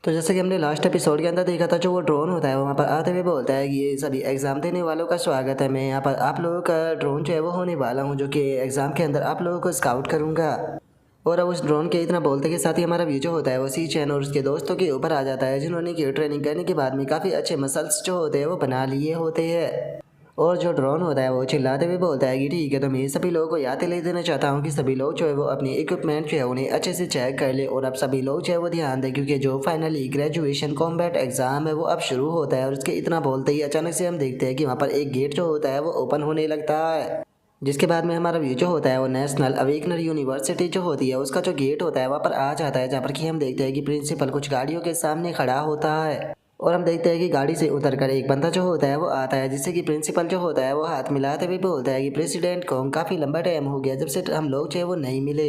तो जैसे कि हमने लास्ट एपिसोड के अंदर देखा था, जो वो ड्रोन होता है वो वहाँ पर आते हुए बोलता है कि ये सभी एग्जाम देने वालों का स्वागत है। मैं यहाँ पर आप लोगों का ड्रोन जो है वो होने वाला हूँ, जो कि एग्जाम के अंदर आप लोगों को स्काउट करूँगा। और अब उस ड्रोन के इतना बोलते के साथ ही हमारा व्यू जो होता है वो सी चैन और उसके दोस्तों के ऊपर आ जाता है, जिन्होंने की ट्रेनिंग करने के बाद में काफ़ी अच्छे मसल्स जो होते हैं वो बना लिए होते हैं। और जो ड्रोन होता है वो चिल्लाते हुए बोलता है कि ठीक है, तो मैं सभी लोगों को याद दिला देना चाहता हूँ कि सभी लोग जो है वो अपनी इक्विपमेंट जो है उन्हें अच्छे से चेक कर ले। और अब सभी लोग जो है वो ध्यान दें, क्योंकि जो फाइनली ग्रेजुएशन कॉम्बैट एग्जाम है वो अब शुरू होता है। और उसके इतना बोलते ही अचानक से हम देखते हैं कि वहाँ पर एक गेट जो होता है वो ओपन होने लगता है, जिसके बाद में हमारा व्यू जो होता है वो नेशनल अवेकनर यूनिवर्सिटी जो होती है उसका जो गेट होता है वहाँ पर आ जाता है, जहाँ पर कि हम देखते हैं कि प्रिंसिपल कुछ गाड़ियों के सामने खड़ा होता है। और हम देखते हैं कि गाड़ी से उतरकर एक बंदा जो होता है वो आता है, जिससे कि प्रिंसिपल जो होता है वो हाथ मिलाते हुए बोलता है कि प्रेसिडेंट को काफ़ी लंबा टाइम हो गया जब से हम लोग जो है वो नहीं मिले।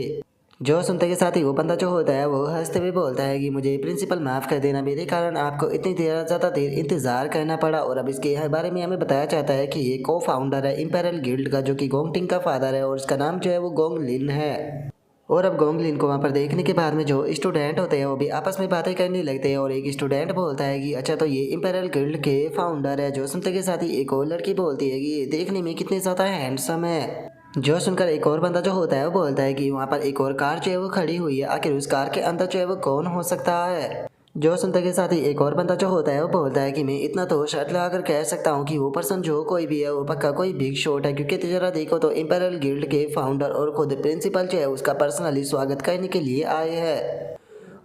जो सुनते के साथ ही वो बंदा जो होता है वो हंसते हुए बोलता है कि मुझे प्रिंसिपल माफ़ कर देना, मेरे कारण आपको इतनी देर ज़्यादा देर इंतज़ार करना पड़ा। और अब इसके बारे में हमें बताया जाता है कि ये को फाउंडर है इंपेरल गिल्ड का, जो कि गोंगटिंग का फादर है और उसका नाम जो है वो गोंग लिन है। और अब गोंगलिन को वहाँ पर देखने के बाद में जो स्टूडेंट होते हैं वो भी आपस में बातें करने लगते हैं। और एक स्टूडेंट बोलता है कि अच्छा, तो ये इंपेरियल गिल्ड के फाउंडर है। जो सुनते के साथ ही एक और लड़की बोलती है कि ये देखने में कितने ज़्यादा हैंडसम है। जो सुनकर एक और बंदा जो होता है वो बोलता है कि वहाँ पर एक और कार जो है वो खड़ी हुई है, आखिर उस कार के अंदर जो है वो कौन हो सकता है। जो सुनते के साथ ही एक और बंदा जो होता है वो बोलता है कि मैं इतना तो शर्त लगाकर कह सकता हूँ कि वो पर्सन जो कोई भी है वो पक्का कोई बिग शॉट है, क्योंकि जरा देखो तो इंपेरियल गिल्ड के फाउंडर और खुद प्रिंसिपल जो है उसका पर्सनली स्वागत करने के लिए आए हैं।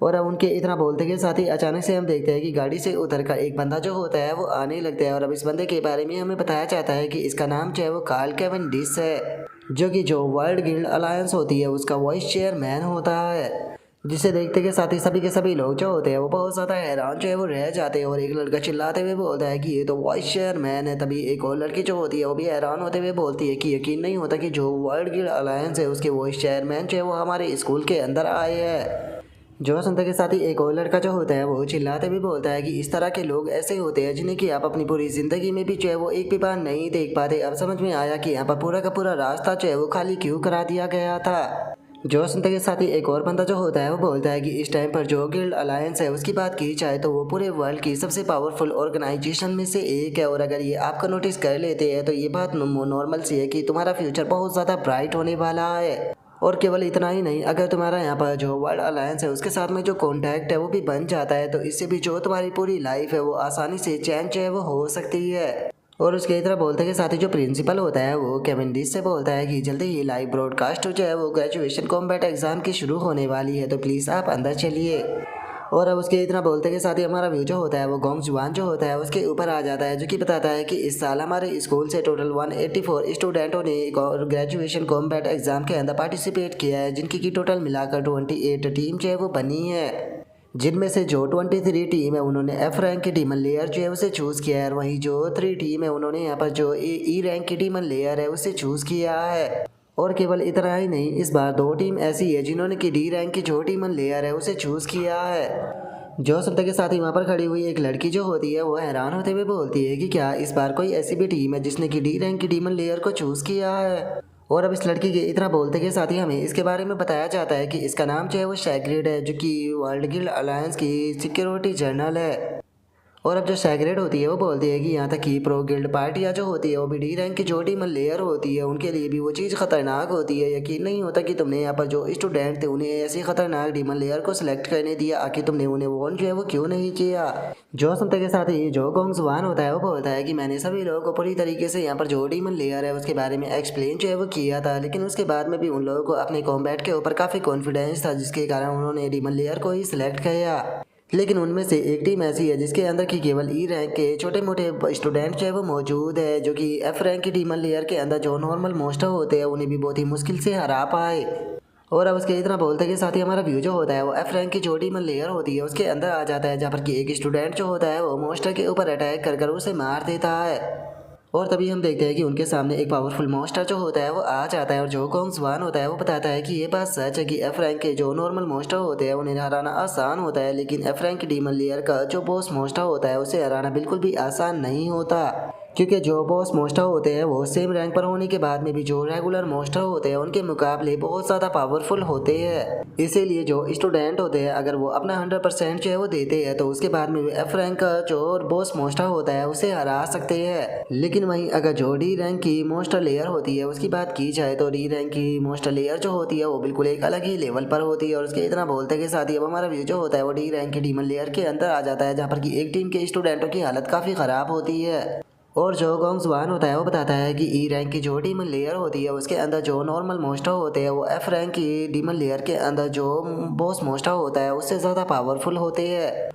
और अब उनके इतना बोलते के साथ ही अचानक से हम देखते हैं कि गाड़ी से उतरकर एक बंदा जो होता है वो आने लगता है। और अब इस बंदे के बारे में हमें बताया जाता है कि इसका नाम जो है वो कार्ल केविन डिस है, जो कि जो वर्ल्ड गिल्ड अलायंस होती है उसका वाइस चेयरमैन होता है। जिसे देखते के साथ ही सभी के सभी लोग जो होते हैं वो बहुत ज़्यादा हैरान जो है वो रह जाते हैं। और एक लड़का चिल्लाते हुए बोलता है कि ये तो वाइस चेयरमैन है। तभी एक और लड़की जो होती है वो भी हैरान होते हुए बोलती है कि यकीन नहीं होता कि जो वर्ल्ड गिल्ड अलायंस है उसके वाइस चेयरमैन जो है वो हमारे स्कूल के अंदर आए हैं। जो सुनते के साथ ही एक और लड़का जो होता है वो चिल्लाते भी बोलता है कि इस तरह के लोग ऐसे होते हैं जिन्हें कि आप अपनी पूरी ज़िंदगी में भी जो है वो एक भी बार नहीं देख पाते। अब समझ में आया कि यहाँ पर पूरा का पूरा रास्ता जो है वो खाली क्यों करा दिया गया था। जो सुनते के साथ ही एक और बंदा जो होता है वो बोलता है कि इस टाइम पर जो गिल्ड अलायंस है उसकी बात की जाए तो वो पूरे वर्ल्ड की सबसे पावरफुल ऑर्गेनाइजेशन में से एक है। और अगर ये आपका नोटिस कर लेते हैं तो ये बात नॉर्मल सी है कि तुम्हारा फ्यूचर बहुत ज़्यादा ब्राइट होने वाला है। और केवल इतना ही नहीं, अगर तुम्हारा यहाँ पर जो वर्ल्ड अलायंस है उसके साथ में जो कॉन्टैक्ट है वो भी बन जाता है तो इससे भी जो तुम्हारी पूरी लाइफ है वो आसानी से चेंज है वो हो सकती है। और उसके तरह बोलते के साथ ही जो प्रिंसिपल होता है वो केविन डिस से बोलता है कि जल्दी ही लाइव ब्रॉडकास्ट जो है वो ग्रेजुएशन कॉम्बैट एग्जाम की शुरू होने वाली है, तो प्लीज़ आप अंदर चलिए। और अब उसके इतना बोलते के साथ ही हमारा व्यू जो होता है वो गोंग जुआन जो होता है उसके ऊपर आ जाता है, जो कि बताता है कि इस साल हमारे स्कूल से टोटल 184 स्टूडेंटों ने ग्रेजुएशन कॉम्बैट एग्जाम के अंदर पार्टिसिपेट किया है, जिनकी की टोटल मिलाकर 28 टीम जो है वो बनी है। जिनमें से जो 23 टीम है उन्होंने एफ रैंक की डीमन लेयर जो है उसे चूज़ किया है, और वहीं जो 3 टीम है उन्होंने यहाँ पर जो ई रैंक की डीमन लेयर है उसे चूज़ किया है। और केवल इतना ही नहीं, इस बार 2 टीम ऐसी है जिन्होंने की डी रैंक की जो डीमन लेयर है उसे चूज़ किया है। जो सुनते के साथ ही वहाँ पर खड़ी हुई एक लड़की जो होती है वो हैरान होते हुए बोलती है कि क्या इस बार कोई ऐसी भी टीम है जिसने की डी रैंक की डीमन लेयर को चूज़ किया है। और अब इस लड़की के इतना बोलते के साथ ही हमें इसके बारे में बताया जाता है कि इसका नाम जो है वो शैग्रेड है, जो कि वर्ल्ड गिल्ड अलायंस की सिक्योरिटी जर्नल है। और अब जो सैग्रेड होती है वो बोलती है कि यहाँ तक कि प्रो गिल्ड पार्टियाँ जो होती है वो भी डी रैंक की जो डीमन लेयर होती है उनके लिए भी वो चीज़ खतरनाक होती है। यकीन नहीं होता कि तुमने यहाँ पर जो स्टूडेंट थे उन्हें ऐसी खतरनाक डीमन लेयर को सिलेक्ट करने दिया, आखिर तुमने उन्हें वॉर्न जो है वो क्यों नहीं किया। जो सुनते के साथ ही जो गोंग जुआन होता है वो बोलता है कि मैंने सभी लोगों को पूरी तरीके से यहाँ पर जो डीमन लेयर है उसके बारे में एक्सप्लेन जो है वो किया था, लेकिन उसके बाद में भी उन लोगों को अपने कॉम्बैट के ऊपर काफ़ी कॉन्फिडेंस था, जिसके कारण उन्होंने डीमन लेयर को ही सिलेक्ट किया। लेकिन उनमें से एक टीम ऐसी है जिसके अंदर की केवल ई रैंक के छोटे मोटे स्टूडेंट जो है वो मौजूद है, जो कि एफ रैंक की डीमन लेयर के अंदर जो नॉर्मल मोस्टर होते हैं उन्हें भी बहुत ही मुश्किल से हरा पाए। और अब उसके इतना बोलते के साथ ही हमारा व्यू जो होता है वो एफ रैंक की जो डीमन लेयर होती है उसके अंदर आ जाता है, जहाँ पर कि एक स्टूडेंट जो होता है वो मोस्टर के ऊपर अटैक कर कर उसे मार देता है। और तभी हम देखते हैं कि उनके सामने एक पावरफुल मॉन्स्टर जो होता है वो आ जाता है, और जो गोंग जुआन होता है वो बताता है कि ये बात सच है कि एफ रैंक के जो नॉर्मल मॉन्स्टर होते हैं उन्हें हराना आसान होता है, लेकिन एफ रैंक की डीमन लेयर का जो बॉस मॉन्स्टर होता है उसे हराना बिल्कुल भी आसान नहीं होता। क्योंकि जो बॉस मोस्टर होते हैं वो सेम रैंक पर होने के बाद में भी जो रेगुलर मोस्टर होते हैं उनके मुकाबले बहुत ज़्यादा पावरफुल होते हैं। इसीलिए जो स्टूडेंट होते हैं अगर वो अपना 100% जो है वो देते हैं तो उसके बाद में भी एफ रैंक का जो बॉस मोस्टर होता है उसे हरा सकते हैं। लेकिन वहीं अगर जो डी रैंक की मोस्टर लेयर होती है उसकी बात की जाए तो डी रैंक की मोस्टर लेयर जो होती है वो बिल्कुल एक अलग ही लेवल पर होती है। और उसके इतना बोलते के साथ ही अब हमारा व्यू जो होता है वो डी रैंक की डीमन लेयर के अंदर आ जाता है, जहाँ पर कि एक टीम के स्टूडेंटों की हालत काफ़ी ख़राब होती है। और जो गोंग जुआन होता है वो बताता है कि ई रैंक की जो डीमन लेयर होती है उसके अंदर जो नॉर्मल मोस्टर होते हैं वो एफ रैंक की डीमन लेयर के अंदर जो बॉस मोस्टर होता है उससे ज़्यादा पावरफुल होते हैं।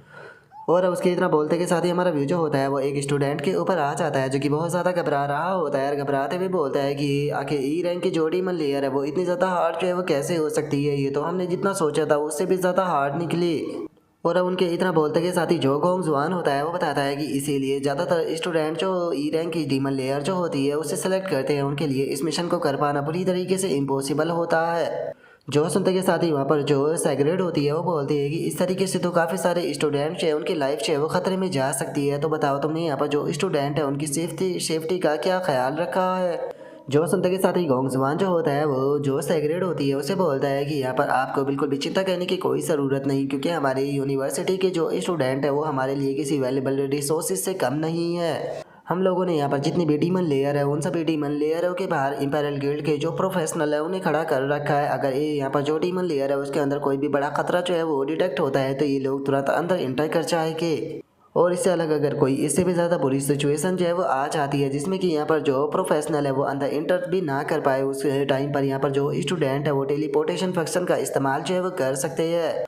और उसके इतना बोलते के साथ ही हमारा व्यू जो होता है वो एक स्टूडेंट के ऊपर आ जाता है जो कि बहुत ज़्यादा घबरा रहा होता है। और घबराते हुए बोलता है कि आखिर ई रैंक की जो डीमन लेयर है वो इतनी ज़्यादा हार्ड जो है वो कैसे हो सकती है, ये तो हमने जितना सोचा था उससे भी ज़्यादा हार्ड निकली। और अब उनके इतना बोलते के साथ ही जो गोंग जुआन होता है वो बताता है कि इसीलिए ज़्यादातर स्टूडेंट जो ई रैंक की डीमन लेयर जो होती है उसे सेलेक्ट करते हैं, उनके लिए इस मिशन को कर पाना पूरी तरीके से इम्पॉसिबल होता है। जो सुनते के साथ ही वहाँ पर जो सेग्रेड होती है वो बोलती है कि इस तरीके से तो काफ़ी सारे स्टूडेंट्स हैं उनकी लाइफ जो है वो खतरे में जा सकती है, तो बताओ तुमने यहाँ पर जो स्टूडेंट है उनकी सेफ्टी का क्या ख्याल रखा है। जो सुनते के साथ ही गोंग जुआन जो होता है वो जो सेग्रेड होती है उसे बोलता है कि यहाँ पर आपको बिल्कुल भी चिंता करने की कोई ज़रूरत नहीं, क्योंकि हमारी यूनिवर्सिटी के जो स्टूडेंट है वो हमारे लिए किसी वैल्यूबल रिसोर्सेज से कम नहीं है। हम लोगों ने यहाँ पर जितनी भी डीमन लेयर है उन सभी डीमन लेयरों के बाहर इंपीरियल गिल्ड के जो प्रोफेशनल है उन्हें खड़ा कर रखा है। अगर ये यहाँ पर जो डीमन लेयर है उसके अंदर कोई भी बड़ा खतरा जो है वो डिटेक्ट होता है तो ये लोग तुरंत अंदर इंटर कर जाएंगे। और इससे अलग अगर कोई इससे भी ज़्यादा बुरी सिचुएशन जो है वो आ जाती है जिसमें कि यहाँ पर जो प्रोफेशनल है वो अंदर इंटर भी ना कर पाए, उस टाइम पर यहाँ पर जो स्टूडेंट है वो टेलीपोर्टेशन फंक्शन का इस्तेमाल जो है वो कर सकते हैं।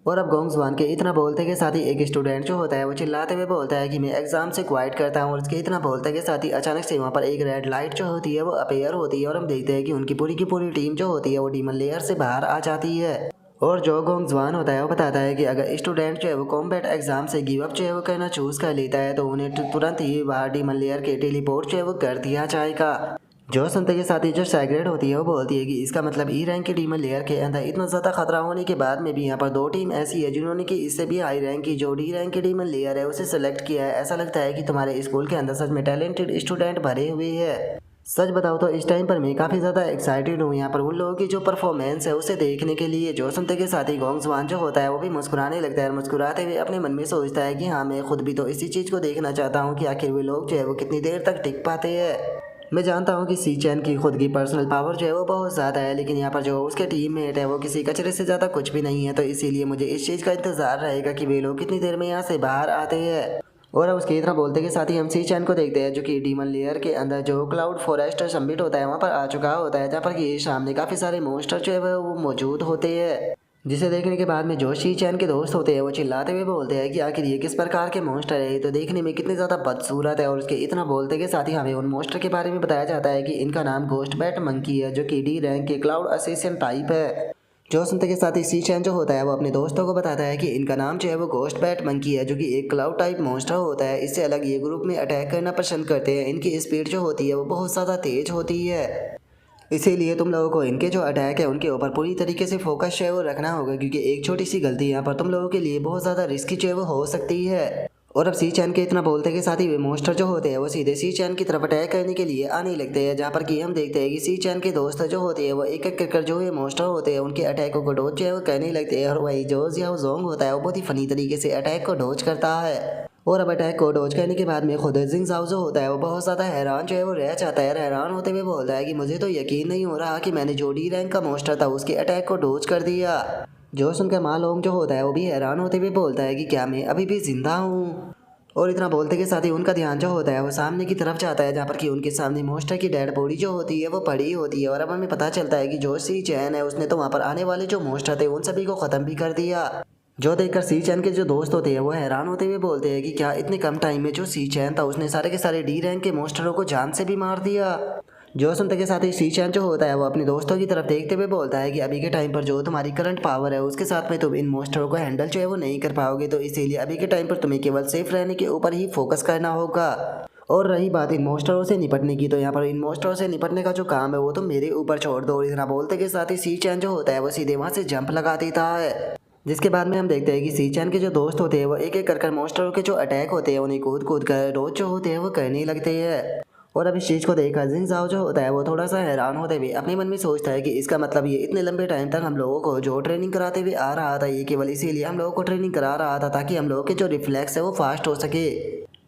और अब गोंग जुआन के इतना बोलते के साथ ही एक स्टूडेंट जो होता है वो चिल्लाते हुए बोलता है कि मैं एग्जाम से क्वाइट करता हूँ। और उसके इतना बोलते के साथ ही अचानक से वहाँ पर एक रेड लाइट जो होती है वो अपेयर होती है और हम देखते हैं कि उनकी पूरी की पूरी टीम जो होती है वो डीमन लेयर से बाहर आ जाती है। और जो गोंग जुआन होता है वो बताता है कि अगर स्टूडेंट जो है वो कॉम्बैट एग्जाम से गिव अप जो है वो करना चूज कर लेता है तो उन्हें तुरंत ही बाहर डीमन लेयर के टेलीपोर्ट जो है वो कर दिया जाएगा। जो सुनते के साथ ही जो सैग्रेड होती है वो बोलती है कि इसका मतलब ई रैंक की डीमन लेयर के अंदर इतना ज़्यादा खतरा होने के बाद में भी यहाँ पर दो टीम ऐसी है जिन्होंने कि इससे भी हाई रैंक की जो डी रैंक की डीमन लेयर है उसे सेलेक्ट किया है। ऐसा लगता है कि तुम्हारे स्कूल के अंदर सच में टैलेंटेड स्टूडेंट भरे हुए हैं। सच बताओ तो इस टाइम पर मैं काफ़ी ज़्यादा एक्साइटेड हूँ यहाँ पर उन लोगों की जो परफॉर्मेंस है उसे देखने के लिए। जो सुनते के साथ ही गोंग जुआन जो होता है वो भी मुस्कुराने लगता है और मुस्कुराते हुए अपने मन में सोचता है कि हाँ मैं खुद भी तो इसी चीज़ को देखना चाहता हूँ कि आखिर वे लोग जो है वो कितनी देर तक टिक पाते हैं। मैं जानता हूँ कि सी चैन की खुद की पर्सनल पावर जो है वो बहुत ज़्यादा है, लेकिन यहाँ पर जो उसके टीममेट है वो किसी कचरे से ज़्यादा कुछ भी नहीं है, तो इसीलिए मुझे इस चीज़ का इंतज़ार रहेगा कि वे लोग कितनी देर में यहाँ से बाहर आते हैं। और अब उसके इतना बोलते के साथ ही हम सी चैन को देखते हैं जो कि डीमन लेयर के अंदर जो क्लाउड फॉरेस्ट सबमिट होता है वहाँ पर आ चुका होता है, जहाँ पर कि सामने काफ़ी सारे मोस्टर जो है वो मौजूद होते हैं। जिसे देखने के बाद में जो शी चैन के दोस्त होते हैं वो चिल्लाते हुए बोलते हैं कि आखिर ये किस प्रकार के मॉन्स्टर है, ये तो देखने में कितने ज़्यादा बदसूरत है। और उसके इतना बोलते के साथ ही हमें उन मॉन्स्टर के बारे में बताया जाता है कि इनका नाम घोस्ट बैट मंकी है जो कि डी रैंक के क्लाउड असेसियन टाइप है। जो सुनते के साथ ही सी चैन जो होता है वो अपने दोस्तों को बताता है कि इनका नाम जो है वो घोस्ट बैट मंकी है जो कि एक क्लाउड टाइप मॉन्स्टर होता है। इससे अलग ये ग्रुप में अटैक करना पसंद करते हैं, इनकी स्पीड जो होती है वो बहुत ज़्यादा तेज होती है। इसीलिए तुम लोगों को इनके जो अटैक है उनके ऊपर पूरी तरीके से फोकस जो है वो रखना होगा, क्योंकि एक छोटी सी गलती यहाँ पर तुम लोगों के लिए बहुत ज़्यादा रिस्की जो है वो हो सकती है। और अब सी चैन के इतना बोलते के साथ ही वे मोस्टर जो होते हैं वो सीधे सी चैन की तरफ अटैक करने के लिए आने लगते हैं, जहाँ पर कि हम देखते हैं कि सी चैन के दोस्त जो होते हैं वो एक एक कर जो ये मोस्टर होते हैं उनके अटैकों को डोज जो है वो करने लगते हैं। और वही जो जियाओ जोंग होता है वो बहुत ही फनी तरीके से अटैक को डोज करता है। और अब अटैक को डोज करने के बाद में खुद जिंग झाओ जो होता है वो बहुत ज़्यादा हैरान जो है वो रह जाता है। हैरान होते हुए बोलता है कि मुझे तो यकीन नहीं हो रहा कि मैंने जो डी रैंक का मोस्टर था उसके अटैक को डोज कर दिया। जो सुनकर मा लोंग जो होता है वो भी हैरान होते हुए बोलता है कि क्या मैं अभी भी जिंदा हूँ। और इतना बोलते के साथ ही उनका ध्यान जो होता है वो सामने की तरफ जाता है, जहाँ पर कि उनके सामने मोस्टर की डेड बॉडी जो होती है वो पड़ी होती है। और अब हमें पता चलता है कि जो सी चैन है उसने तो वहाँ पर आने वाले जो मोस्टर थे उन सभी को ख़त्म भी कर दिया। जो देखकर सी चैन के जो दोस्त होते हैं वो हैरान होते हुए बोलते हैं कि क्या इतने कम टाइम में जो सी चैन था उसने सारे के सारे डी रैंक के मोस्टरों को जान से भी मार दिया। जो सुनते के साथ ही सी चैन जो होता है वो अपने दोस्तों की तरफ देखते हुए बोलता है कि अभी के टाइम पर जो तुम्हारी करंट पावर है उसके साथ में तुम इन मोस्टरों को हैंडल जो है वो नहीं कर पाओगे, तो इसीलिए अभी के टाइम पर तुम्हें केवल सेफ रहने के ऊपर ही फोकस करना होगा। और रही बात इन मोस्टरों से निपटने की, तो यहाँ पर इन मोस्टरों से निपटने का जो काम है वो तो मेरे ऊपर छोड़ दो। और इतना बोलते के साथ ही सी चैन जो होता है वो सीधे वहाँ से जंप लगा देता है। जिसके बाद में हम देखते हैं कि सी चैन के जो दोस्त होते हैं वो एक एक कर मॉन्स्टरों के जो अटैक होते हैं उन्हें कूद कूद कर रोज जो होते हैं वो करने लगते हैं। और अब इस चीज़ को देखकर जिंग जाओ जो होता है वो थोड़ा सा हैरान होते हुए अपने मन में सोचता है कि इसका मतलब ये इतने लंबे टाइम तक हम लोगों को जो ट्रेनिंग कराते हुए आ रहा था ये केवल इसीलिए हम लोगों को ट्रेनिंग करा रहा था ताकि हम लोगों के जो रिफ्लेक्स है वो फास्ट हो सके।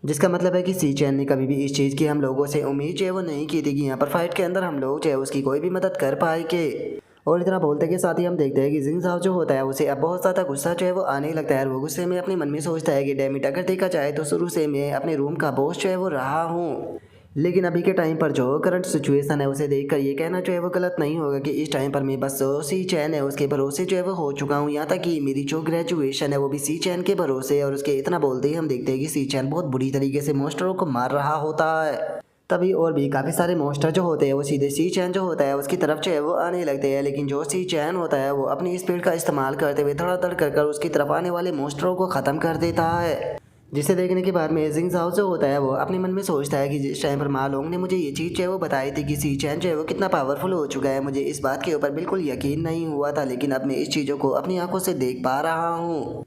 जिसका मतलब है कि सी चैन ने कभी भी इस चीज़ की हम लोगों से उम्मीद जो है वो नहीं की थी कि यहाँ पर फाइट के अंदर हम लोग जो है उसकी कोई भी मदद कर पाएंगे। और इतना बोलते के साथ ही हम देखते हैं कि जिंग साहब जो होता है उसे अब बहुत ज़्यादा गुस्सा जो है वो आने लगता है और वो गुस्से में अपने मन में सोचता है कि डैमिट अगर देखा जाए तो शुरू से मैं अपने रूम का बॉस जो है वो रहा हूँ, लेकिन अभी के टाइम पर जो करंट सिचुएशन है उसे देखकर ये कहना जो है वो गलत नहीं होगा कि इस टाइम पर मैं बस सी चैन है उसके भरोसे जो है वो हो चुका हूँ। यहाँ तक कि मेरी जो ग्रेजुएशन है वो भी सी चैन के भरोसे है। और उसके इतना बोलते ही हम देखते हैं कि सी चैन बहुत बुरी तरीके से मॉन्स्टरों को मार रहा होता है। तभी और भी काफ़ी सारे मॉन्स्टर जो होते हैं वो सीधे सी चैन जो होता है उसकी तरफ जो है वो आने लगते हैं, लेकिन जो सी चैन होता है वो अपनी स्पीड का इस्तेमाल करते हुए धड़ाधड़ कर उसकी तरफ आने वाले मॉन्स्टरों को ख़त्म कर देता है। जिसे देखने के बाद में जिंग जाओ जो होता है वो अपने मन में सोचता है कि जिस टाइम पर मा लोंग ने मुझे ये चीज़ जो है वो बताई थी कि सी चैन जो है वो कितना पावरफुल हो चुका है, मुझे इस बात के ऊपर बिल्कुल यकीन नहीं हुआ था, लेकिन अब मैं इस चीज़ों को अपनी आंखों से देख पा रहा हूँ।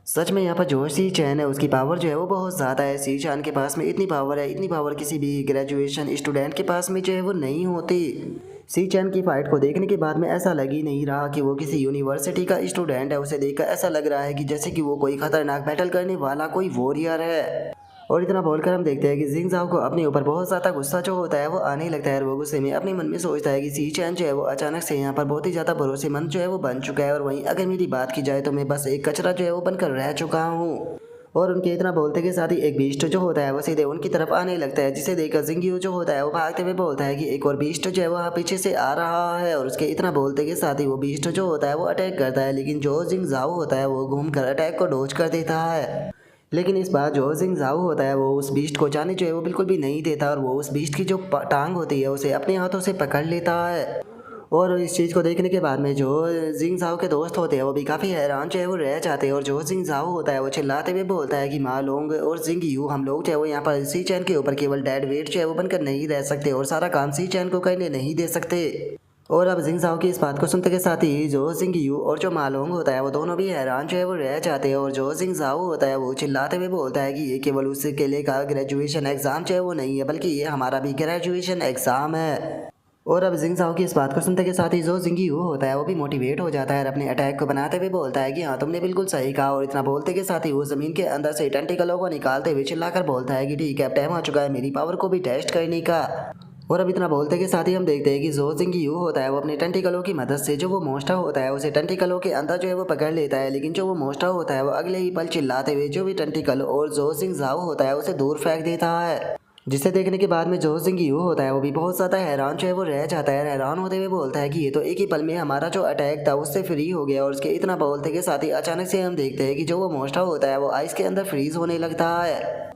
सच में यहाँ पर जो सी चैन है उसकी पावर जो है वो बहुत ज़्यादा है। सी चैन के पास में इतनी पावर है, इतनी पावर किसी भी ग्रेजुएशन स्टूडेंट के पास में जो है वो नहीं होती। सी चैन की फाइट को देखने के बाद में ऐसा लग ही नहीं रहा कि वो किसी यूनिवर्सिटी का स्टूडेंट है। उसे देखकर ऐसा लग रहा है कि जैसे कि वो कोई खतरनाक बैटल करने वाला कोई वॉरियर है। और इतना बोलकर हम देखते हैं कि जिंग जाओ को अपने ऊपर बहुत ज़्यादा गुस्सा जो होता है वो आने लगता है और वो गुस्से में अपने मन में सोचता है कि सी चैन जो है वो अचानक से यहाँ पर बहुत ही ज़्यादा भरोसेमंद जो है वो बन चुका है। और वहीं अगर मेरी बात की जाए तो मैं बस एक कचरा जो है वो बनकर रह चुका हूँ। और उनके इतना बोलते के साथ ही एक बीस्ट जो होता है वो सीधे उनकी तरफ आने लगता है, जिसे देखकर जिंगियो जो होता है वो भागते हुए बोलता है कि एक और बीस्ट जो है वहाँ पीछे से आ रहा है। और उसके इतना बोलते के साथ ही वो बीस्ट जो होता है वो अटैक करता है, लेकिन जो जिंग जाओ होता है वो घूमकर अटैक को डोज कर देता है। लेकिन इस बार जो जिंग जाओ होता है वो उस बीस्ट को जाने जो है वो बिल्कुल भी नहीं देता और वो उस बीस्ट की जो टांग होती है उसे अपने हाथों से पकड़ लेता है। और इस चीज़ को देखने के बाद में जो जिंग जाओ के दोस्त होते हैं वो भी काफ़ी हैरान जो है वो रह जाते हैं। और जो जिंग जाओ होता है वो चिल्लाते हुए बोलता है कि मा लोंग और जिंग यू हम लोग जो है वो यहाँ पर सी चैन के ऊपर केवल डेड वेट जो है वो बनकर नहीं रह सकते और सारा काम सी चैन को करने नहीं दे सकते। और अब जिंग जाओ की इस बात को सुनते के साथ ही जो जिंग यू और जो मालोंग होता है वो दोनों भी हैरान जो है वो रह जाते हैं। और जो जिंग जाओ होता है वो चिल्लाते हुए बोलता है कि ये केवल उसके लिए का ग्रेजुएशन एग्जाम जो है वो नहीं है, बल्कि ये हमारा भी ग्रेजुएशन एग्जाम है। और अब जिंग जाओ की इस बात को सुनते के साथ ही जो जिंग यू होता है वो भी मोटिवेट हो जाता है और अपने अटैक को बनाते हुए बोलता है कि हाँ तुमने बिल्कुल सही कहा। और इतना बोलते के साथ ही वो जमीन के अंदर से टेंटिकलों को निकालते हुए चिल्लाकर बोलता है कि ठीक है अब टाइम आ चुका है मेरी पावर को भी टेस्ट करने का। और अब इतना बोलते के साथ ही हम देखते हैं कि जो जिंग यू होता है वो अपने टेंटिकलों की मदद से जो वो मोस्टा होता है उसे टेंटिकलों के अंदर जो है वो पकड़ लेता है, लेकिन जो वो मोस्टा होता है वो अगले ही पल चिल्लाते हुए जो भी टेंटिकल और जो जिंग जाओ होता है उसे दूर फेंक देता है। जिसे देखने के बाद में जो जिंग यू होता है वो भी बहुत ज़्यादा हैरान जो है वो रह जाता है। हैरान होते हुए बोलता है कि ये तो एक ही पल में हमारा जो अटैक था उससे फ्री हो गया। और उसके इतना बोलते के साथ ही अचानक से हम देखते हैं कि जो वो मोस्टा होता है वो आइस के अंदर फ्रीज होने लगता है।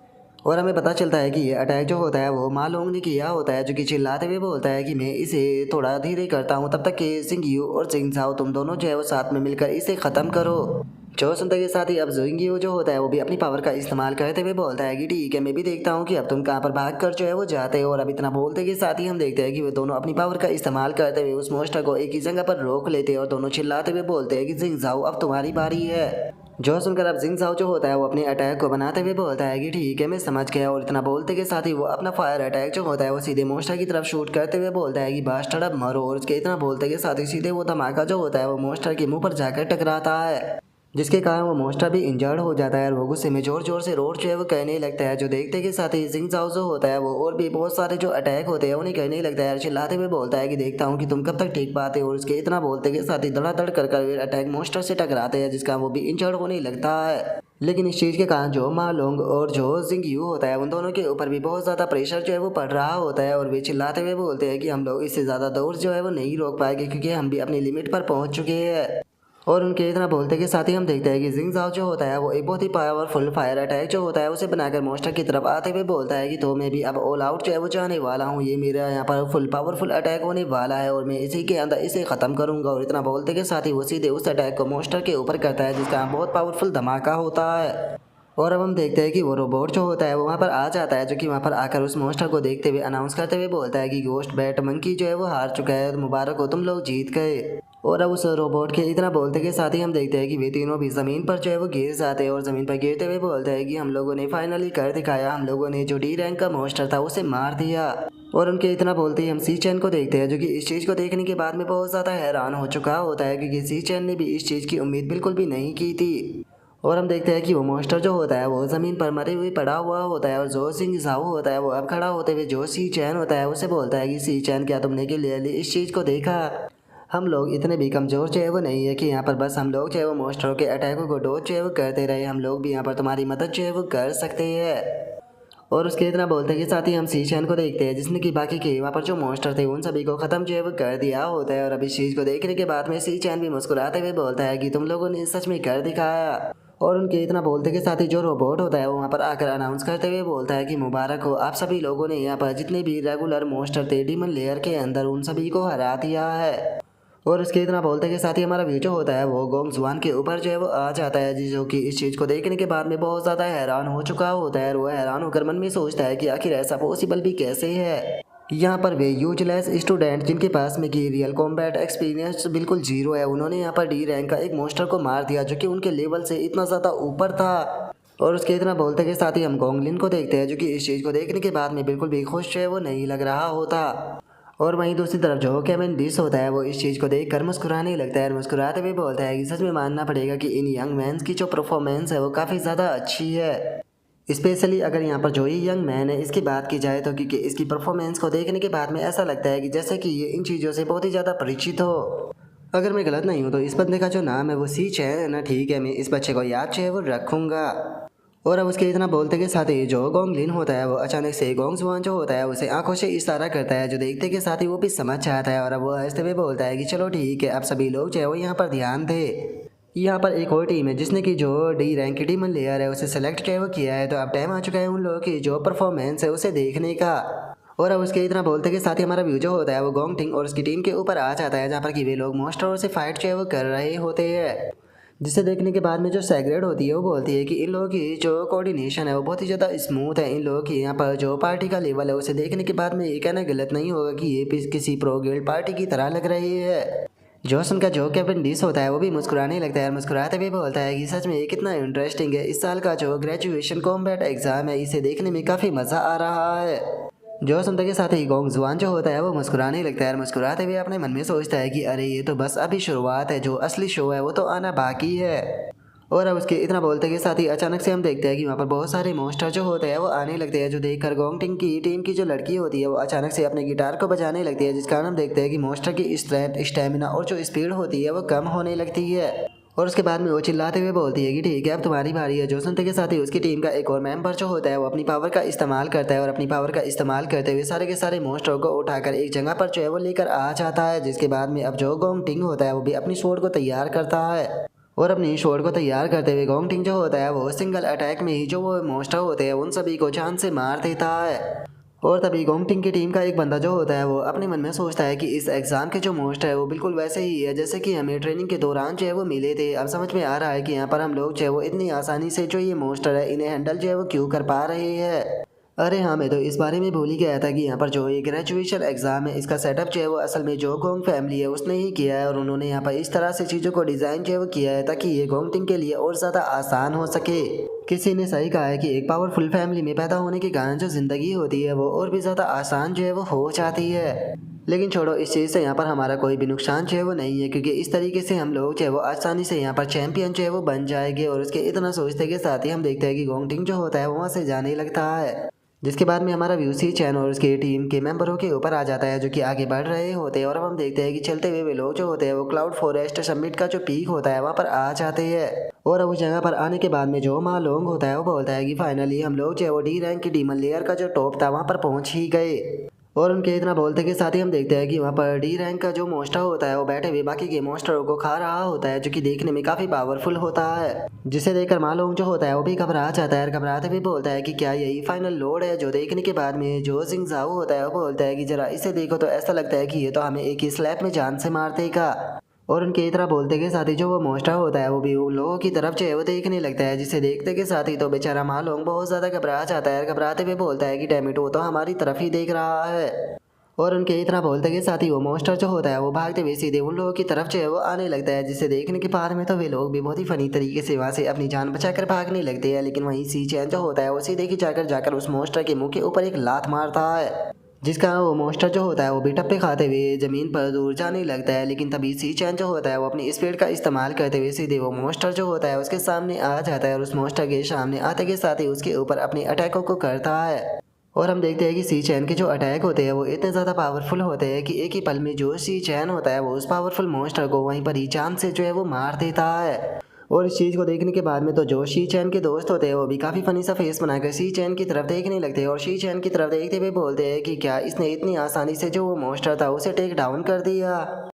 और हमें पता चलता है कि ये अटैक जो होता है वो मा लोंग ने किया होता है, जो कि चिल्लाते हुए बोलता है कि मैं इसे थोड़ा धीरे करता हूँ तब तक कि जिंग यू और जिंग जाओ तुम दोनों जो है वो साथ में मिलकर इसे ख़त्म करो। जो सुनते के साथ ही अब जिंग यू जो होता है वो भी अपनी पावर का इस्तेमाल करते हुए बोलता है कि ठीक है मैं भी देखता हूँ कि अब तुम कहाँ पर भाग कर जो है वो जाते हो। और अब इतना बोलते के साथ ही हम देखते हैं कि वे दोनों अपनी पावर का इस्तेमाल करते हुए उस मोस्टर को एक ही जगह पर रोक लेते हैं और दोनों चिल्लाते हुए बोलते हैं कि जिंग जाओ अब तुम्हारी बारी है। जो सुनकर अब जिंग जाओ जो होता है वो अपने अटैक को बनाते हुए बोलता है कि ठीक है मैं समझ गया। और इतना बोलते के साथ ही वो अपना फायर अटैक जो होता है वो सीधे मोस्टर की तरफ शूट करते हुए बोलता है कि बास्टर्ड अब मरो। और उसके इतना बोलते के साथ ही सीधे वो धमाका जो होता है वो मोस्टर के मुंह पर जाकर टकराता है, जिसके कारण वो मोस्टर भी इंजर्ड हो जाता है और वो गुस्से में जोर जोर से रोड जो है वो कहने लगता है। जो देखते के साथ ही जिंग जाओ जो होता है वो और भी बहुत सारे जो अटैक होते हैं उन्हें कहने लगता है, चिल्लाते हुए बोलता है कि देखता हूँ कि तुम कब तक ठीक पाते हो। और उसके इतना बोलते के साथ ही धड़ाधड़ कर अटैक मोस्टर से टकराते हैं, जिसका वो भी इंजर्ड होने लगता है। लेकिन इस चीज़ के कारण जो मा लोंग और जो जिंग यू होता है उन दोनों के ऊपर भी बहुत ज़्यादा प्रेशर जो है वो पड़ रहा होता है। और वे चिल्लाते हुए बोलते हैं कि हम लोग इससे ज़्यादा दूर जो है वो नहीं रोक पाएंगे, क्योंकि हम भी अपनी लिमिट पर पहुंच चुके हैं। और उनके इतना बोलते के साथ ही हम देखते हैं कि जिंग जाओ जो होता है वो एक बहुत ही पावरफुल फायर अटैक जो होता है उसे बनाकर मोस्टर की तरफ आते हुए बोलता है कि तो मैं भी अब ऑल आउट जो है वो जाने वाला हूँ, ये मेरा यहाँ पर फुल पावरफुल अटैक होने वाला है और मैं इसी के अंदर इसे ख़त्म करूँगा। और इतना बोलते के साथ ही वो सीधे उस अटैक को मोस्टर के ऊपर करता है, जिसका बहुत पावरफुल धमाका होता है। और अब हम देखते हैं कि वो रोबोट जो होता है वो वहाँ पर आ जाता है, जो कि वहाँ पर आकर उस मोस्टर को देखते हुए अनाउंस करते हुए बोलता है कि गोस्ट बैट मंकी जो है वो हार चुका है, मुबारक हो तुम लोग जीत गए। और अब उस रोबोट के इतना बोलते के साथ ही हम देखते हैं कि वे तीनों भी ज़मीन पर जो है वो गिर जाते हैं और ज़मीन पर गिरते हुए बोलते हैं कि हम लोगों ने फाइनली कर दिखाया, हम लोगों ने जो डी रैंक का मॉन्स्टर था उसे मार दिया। और उनके इतना बोलते ही हम सी चैन को देखते हैं, जो कि इस चीज़ को देखने के बाद में बहुत ज़्यादा हैरान हो चुका होता है, क्योंकि सी चैन ने भी इस चीज़ की उम्मीद बिल्कुल भी नहीं की थी। और हम देखते हैं कि वो मॉन्स्टर जो होता है वो ज़मीन पर मरे हुए पड़ा हुआ होता है, और जो सिंह झाऊ होता है वो अब खड़ा होते हुए जो सी चैन होता है उसे बोलता है कि सी चैन, क्या तुमने क्लियरली इस चीज़ को देखा? हम लोग इतने भी कमज़ोर जो है वो नहीं है कि यहाँ पर बस हम लोग जो है वो मॉन्स्टरों के अटैकों को डोज जो है वो करते रहे, हम लोग भी यहाँ पर तुम्हारी मदद जो है वो कर सकते हैं। और उसके इतना बोलते के साथ ही हम सी चैन को देखते हैं, जिसने कि बाकी के वहाँ पर जो मॉन्स्टर थे उन सभी को ख़त्म जो है वो कर दिया होता है। और अब इस चीज़ को देखने के बाद में सी चैन भी मुस्कुराते हुए बोलता है कि तुम लोगों ने सच में कर दिखाया। और उनके इतना बोलते के साथ ही जो रोबोट होता है वो वहाँ पर आकर अनाउंस करते हुए बोलता है कि मुबारक हो, आप सभी लोगों ने यहाँ पर जितने भी रेगुलर मॉन्स्टर थे डीमन लेयर के अंदर उन सभी को हरा दिया है। और उसके इतना बोलते के साथ ही हमारा व्यू जो होता है वो गोंग जुआन के ऊपर जो है वो आ जाता है, जो कि इस चीज़ को देखने के बाद में बहुत ज़्यादा हैरान हो चुका होता है। और वो हैरान होकर मन में सोचता है कि आखिर ऐसा पॉसिबल भी कैसे है। यहाँ पर वे यूजलेस स्टूडेंट जिनके पास में कि रियल कॉम्बैट एक्सपीरियंस बिल्कुल जीरो है, उन्होंने यहाँ पर डी रैंक का एक मॉन्स्टर को मार दिया जो कि उनके लेवल से इतना ज़्यादा ऊपर था। और उसके इतना बोलते के साथ ही हम गोंगलिन को देखते हैं, जो कि इस चीज़ को देखने के बाद में बिल्कुल भी खुश है वो नहीं लग रहा होता। और वहीं दूसरी तरफ जो केविन डिस होता है वो इस चीज़ को देखकर मुस्कुराने लगता है, और मुस्कुराते हुए बोलता है कि सच में मानना पड़ेगा कि इन यंग मैन्स की जो परफॉर्मेंस है वो काफ़ी ज़्यादा अच्छी है। स्पेशली अगर यहाँ पर जो ये यंग मैन है इसकी बात की जाए तो, क्योंकि इसकी परफॉर्मेंस को देखने के बाद में ऐसा लगता है कि जैसे कि ये इन चीज़ों से बहुत ही ज़्यादा परिचित हो। अगर मैं गलत नहीं हूँ तो इस बंदे का जो नाम है वो सी चैन है ना। ठीक है, मैं इस बच्चे को याद जो है वो रखूँगा। और अब उसके इतना बोलते के साथ ही जो गोंगलिन होता है वो अचानक से गोंग जुआन जो होता है उसे आंखों से इशारा करता है, जो देखते के साथ ही वो भी समझ जाता है। और अब वो हंसते हुए बोलता है कि चलो ठीक है, अब सभी लोग जो है वो यहाँ पर ध्यान दे। यहाँ पर एक और टीम है जिसने की जो डी रैंक की डीमन लेयर है उसे सेलेक्ट जो है वो किया है, तो अब टाइम आ चुका है उन लोगों की जो परफॉर्मेंस है उसे देखने का। और अब उसके इतना बोलते के साथ ही हमारा व्यू जो होता है वो गोंग टिंग और उसकी टीम के ऊपर आ जाता है, जहाँ पर कि वे लोग मॉन्स्टरों से फाइट जो है वो कर रहे होते हैं। जिसे देखने के बाद में जो सैग्रेड होती है वो बोलती है कि इन लोगों की जो कोऑर्डिनेशन है वो बहुत ही ज़्यादा स्मूथ है। इन लोगों की यहाँ पर जो पार्टी का लेवल है उसे देखने के बाद में ये कहना गलत नहीं होगा कि ये किसी प्रो गिल्ड पार्टी की तरह लग रही है। जोसन का जो कैप्टन डिस होता है वो भी मुस्कुराने लगता है, और मुस्कुराते हुए बोलता है कि सच में ये कितना इंटरेस्टिंग है। इस साल का जो ग्रेजुएशन कॉम्बैट एग्जाम है इसे देखने में काफ़ी मज़ा आ रहा है। जो सुनते के साथ ही गोंग जुआन जो होता है वो मुस्कुराने लगता है, और मुस्कुराते हुए अपने मन में सोचता है कि अरे ये तो बस अभी शुरुआत है, जो असली शो है वो तो आना बाकी है। और अब उसके इतना बोलते के साथ ही अचानक से हम देखते हैं कि वहाँ पर बहुत सारे मॉन्स्टर जो होते हैं वो आने लगते हैं, जो देखकर गोंग टिंग की टीम की जो लड़की होती है वो अचानक से अपने गिटार को बजाने लगती है, जिस कारण हम देखते हैं कि मॉन्स्टर की स्ट्रेंथ, स्टेमिना और जो स्पीड होती है वो कम होने लगती है। और उसके बाद में वो चिल्लाते हुए बोलती है कि ठीक है अब तुम्हारी बारी है। जो सुनते के साथ ही उसकी टीम का एक और मेंबर जो होता है वो अपनी पावर का इस्तेमाल करता है, और अपनी पावर का इस्तेमाल करते हुए सारे के सारे मॉन्स्टरों को उठाकर एक जगह पर जो है वो लेकर आ जाता है। जिसके बाद में अब जो गोंग टिंग होता है वो भी अपनी स्वॉर्ड को तैयार करता है, और अपनी स्वॉर्ड को तैयार करते हुए गोंग टिंग जो होता है वो सिंगल अटैक में ही जो वो मॉन्स्टर होते हैं उन सभी को जान से मार देता है। और तभी गोंग टिंग की टीम का एक बंदा जो होता है वो अपने मन में सोचता है कि इस एग्जाम के जो मॉन्स्टर है वो बिल्कुल वैसे ही है जैसे कि हमें ट्रेनिंग के दौरान जो है वो मिले थे। अब समझ में आ रहा है कि यहाँ पर हम लोग जो है वो इतनी आसानी से जो ये मॉन्स्टर है इन्हें हैंडल जो है वो क्यों कर पा रहे हैं। अरे हाँ, मैं तो इस बारे में भूल ही गया था कि यहाँ पर जो ये ग्रेजुएशन एग्जाम है इसका सेटअप जो है वो असल में जो गोंग फैमिली है उसने ही किया है, और उन्होंने यहाँ पर इस तरह से चीज़ों को डिज़ाइन जो है वो किया है ताकि ये गोंग टिंग के लिए और ज़्यादा आसान हो सके। किसी ने सही कहा है कि एक पावरफुल फैमिली में पैदा होने के कारण जो ज़िंदगी होती है वो और भी ज़्यादा आसान जो है वो हो जाती है। लेकिन छोड़ो, इस चीज़ से यहाँ पर हमारा कोई भी नुकसान जो है वो नहीं है, क्योंकि इस तरीके से हम लोग जो है वो आसानी से यहाँ पर चैंपियन जो है वो बन जाएंगे। और उसके इतना सोचते के साथ ही हम देखते हैं कि गोंग टिंग जो होता है वो वहाँ से जाने लगता है, जिसके बाद में हमारा व्यू सी चैन और उसकी टीम के मेंबरों के ऊपर आ जाता है, जो कि आगे बढ़ रहे होते हैं। और अब हम देखते हैं कि चलते हुए वे लोग जो होते हैं वो क्लाउड फॉरेस्ट समिट का जो पीक होता है वहाँ पर आ जाते हैं। और अब उस जगह पर आने के बाद में जो मा लोंग होता है वो बोलता है कि फाइनली हम लोग जो है वो डी रैंक की डीमन लेयर का जो टॉप था वहाँ पर पहुँच ही गए। और उनके इतना बोलते के साथ ही हम देखते हैं कि वहाँ पर डी रैंक का जो मॉन्स्टर होता है वो बैठे हुए बाकी के मॉन्स्टरों को खा रहा होता है, जो कि देखने में काफ़ी पावरफुल होता है। जिसे देखकर मालोंग जो होता है वो भी घबरा जाता है, और घबराते हुए बोलता है कि क्या यही फाइनल लोड है। जो देखने के बाद में जो जिंग झाओ होता है वो बोलता है कि जरा इसे देखो तो ऐसा लगता है कि ये तो हमें एक ही स्लैप में जान से मार देगा। और उनके इतना बोलते के साथ ही जो वो मॉन्स्टर होता है वो भी उन लोगों की तरफ जो है वो देखने लगता है, जिसे देखते के साथ ही तो बेचारा मालोंग बहुत ज़्यादा घबरा जाता है। घबराते हुए बोलता है कि डैम इट, वो तो हमारी तरफ ही देख रहा है। और उनके इतना बोलते के साथ ही वो मॉन्स्टर जो होता है वो भागते हुए सीधे उन लोगों की तरफ जो है वो आने लगता है, जिसे देखने के बाद में तो वे लोग भी बहुत ही फनी तरीके से वहाँ से अपनी जान बचाकर भागने लगते हैं। लेकिन वहीं सी चैन जो होता है वो सीधे ही जाकर जाकर उस मॉन्स्टर के मुंह के ऊपर एक लात मारता है, जिसका वो मॉन्स्टर जो होता है वो भी टप्पे खाते हुए जमीन पर दूर जाने लगता है। लेकिन तभी सी चैन जो होता है वो अपनी स्पीड का इस्तेमाल करते हुए सीधे वो मॉन्स्टर जो होता है उसके सामने आ जाता है और उस मॉन्स्टर के सामने आते के साथ ही उसके ऊपर अपने अटैकों को करता है। और हम देखते हैं कि सी चैन के जो अटैक होते हैं वो इतने ज़्यादा पावरफुल होते हैं कि एक ही पल में जो सी चैन होता है वो उस पावरफुल मॉन्स्टर को वहीं पर ही जान से जो है वो मार देता है। और इस चीज़ को देखने के बाद में तो जो शी चैन के दोस्त होते हैं वो भी काफ़ी फनी सा फेस बनाकर शी चैन की तरफ देखने लगते हैं और शी चैन की तरफ देखते हुए बोलते हैं कि क्या इसने इतनी आसानी से जो वो मॉन्स्टर था उसे टेक डाउन कर दिया।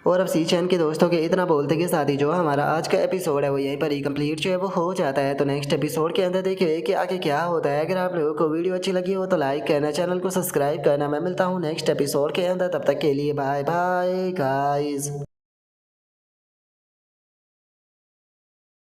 और अब सी चैन के दोस्तों के इतना बोलते के साथ ही जो हमारा आज का एपिसोड है वो यहीं पर ही कंप्लीट जो है वो हो जाता है। तो नेक्स्ट एपिसोड के अंदर देखिए कि आगे क्या होता है। अगर आप लोगों को वीडियो अच्छी लगी हो तो लाइक करना, चैनल को सब्सक्राइब करना। मैं मिलता हूँ नेक्स्ट एपिसोड के अंदर, तब तक के लिए बाय बाय गाइस।